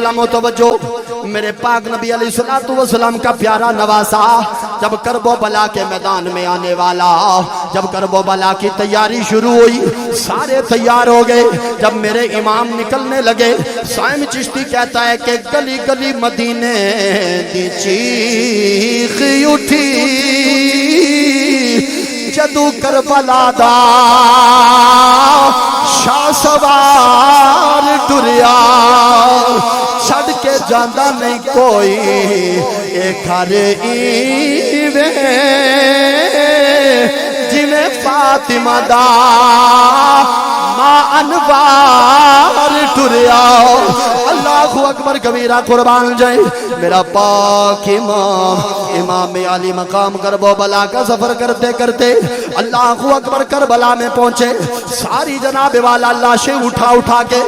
علماء توجہ، میرے پاک نبی علیہ السلام کا پیارا نواسا جب کرب و بلا کے میدان میں آنے والا، جب کرب و بلا کی تیاری شروع ہوئی، سارے تیار ہو گئے، جب میرے امام نکلنے لگے، سائم چشتی کہتا ہے کہ گلی گلی مدینے دی چیخ اٹھی جدو کربلا دا شاہ سوار ٹریا، چھڑ کے جاندہ نہیں کوئی اے گھر ایویں جویں فاطمہ دا ماں انوار ٹریا۔ اللہ اکبر کبیرہ، قربان جائے میرا پاک امام علی مقام کرب و بلا کا سفر کرتے کرتے اللہ اکبر کربلا میں پہنچے، ساری جناب والا لاشیں اٹھا کے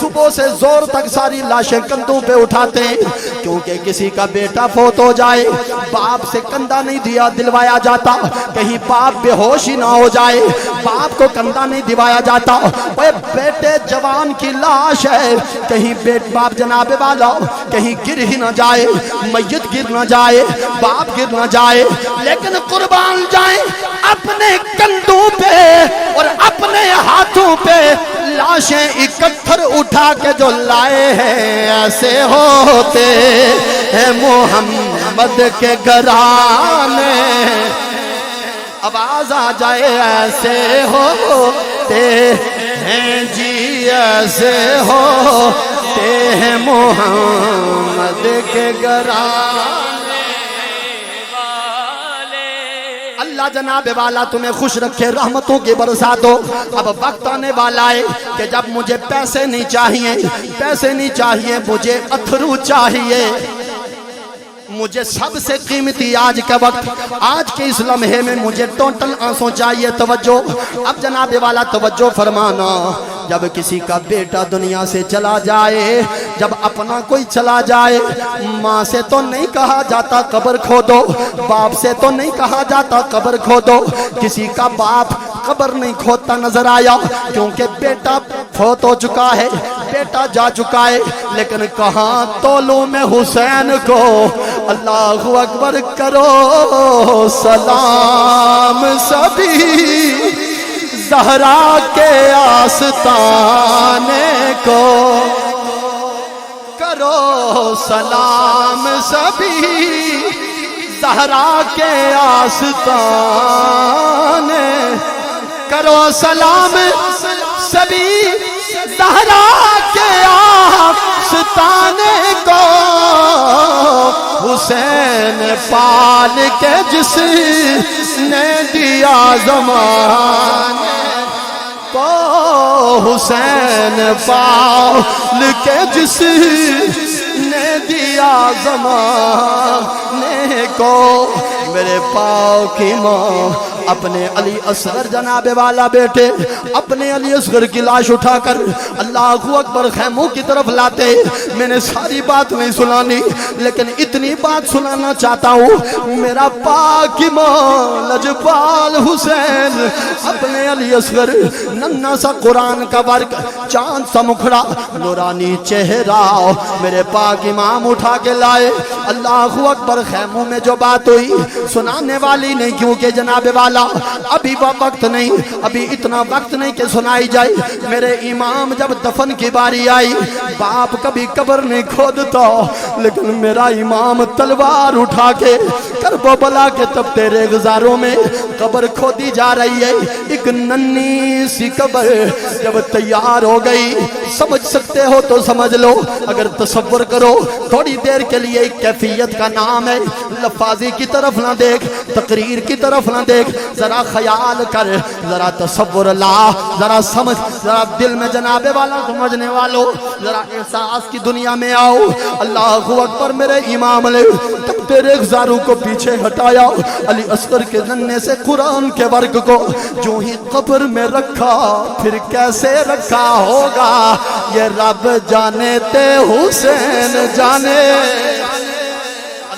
صبح سے زور تک ساری لاشیں کندھوں پہ اٹھاتے ہیں، کیونکہ کسی کا بیٹا فوت ہو جائے باپ سے کندھا نہیں دلوایا جاتا، کہیں باپ بے ہوش ہی نہ ہو جائے، باپ کو کندھا نہیں دلوایا جاتا، وہ بیٹے جوان کی لاش ہے، کہیں باپ جناب والا کہیں گر ہی نہ جائے، میت گر نہ جائے، باپ گر نہ جائے، لیکن قربان جائیں اپنے کندھوں پہ اور اپنے ہاتھوں پہ لاشیں اکتھر اٹھا کے جو لائے ہیں، ایسے ہوتے ہیں محمد کے گھرانے، آواز آ جائے ایسے ہوتے ہیں جی، ایسے ہوتے ہیں محمد کے گھرانے والے۔ اللہ جناب والا تمہیں خوش رکھے، رحمتوں کی برسات ہو۔ اب وقت آنے والا ہے کہ جب مجھے پیسے نہیں چاہیے، مجھے اتھرو چاہیے، مجھے سب سے قیمتی آج کا وقت، آج کے اس لمحے میں مجھے ٹوٹل آنسوں چاہیے۔ توجہ، اب جناب والا توجہ فرمانا، جب کسی کا بیٹا دنیا سے چلا جائے، جب اپنا کوئی چلا جائے، ماں سے تو نہیں کہا جاتا قبر کھودو، باپ سے تو نہیں کہا جاتا قبر کھودو، کسی کا باپ قبر نہیں کھودتا نظر آیا، کیونکہ بیٹا فوت ہو چکا ہے، بیٹا جا چکا ہے، لیکن کہاں تولوں میں حسین کو، اللہ اکبر کرو سلام سبھی زہرا کے آستانے کو، کرو سلام سبھی زہرا کے آستانے، کرو سلام سبھی زہرا کے آستانے کو، حسین پال کے جس نے دیا زمانے کو، حسین پال کے جس نے دیا زمانے کو۔ میرے پاک امام اپنے علی اصغر جناب والا بیٹے اپنے علی اصغر کی لاش اٹھا کر اللہ اکبر خیموں کی طرف لاتے۔ میں نے ساری بات نہیں سنانی، لیکن اتنی بات سنانا چاہتا ہوں، میرا پاک امام لجپال حسین اپنے علی اصغر، ننھا سا قرآن کا ورق، چاند سا مکھڑا، نورانی چہرہ، میرے پاک امام اٹھا کے لائے۔ اللہ اکبر، خیموں میں جو بات ہوئی سنانے والی نہیں، کیونکہ جناب والا ابھی وہ وقت نہیں، ابھی اتنا وقت نہیں کہ سنائی جائے۔ میرے امام جب دفن کی باری آئی، باپ کبھی قبر نہیں کھودتا، لیکن میرا امام تلوار اٹھا کے کربلا کے تپتے ریگزاروں میں قبر کھودی جا رہی ہے۔ ایک ننھی سی قبر جب تیار ہو گئی، سمجھ سکتے ہو تو سمجھ لو، اگر تصور کرو تھوڑی دیر کے لیے، ایک کیفیت کا نام ہے، لفاظی کی طرف نہ دیکھ، تقریر کی طرف نہ دیکھ، ذرا خیال کر، ذرا تصور لا، ذرا سمجھ، ذرا دل میں جناب والا سمجھنے والوں، ذرا احساس کی دنیا میں آؤ۔ اللہ اکبر، میرے امام نے تب تیرے غزاروں کو پیچھے ہٹایا، علی اصغر کے ننھے سے قرآن کے ورق کو جو ہی قبر میں رکھا، پھر کیسے رکھا ہوگا یہ رب جانے تے حسین جانے۔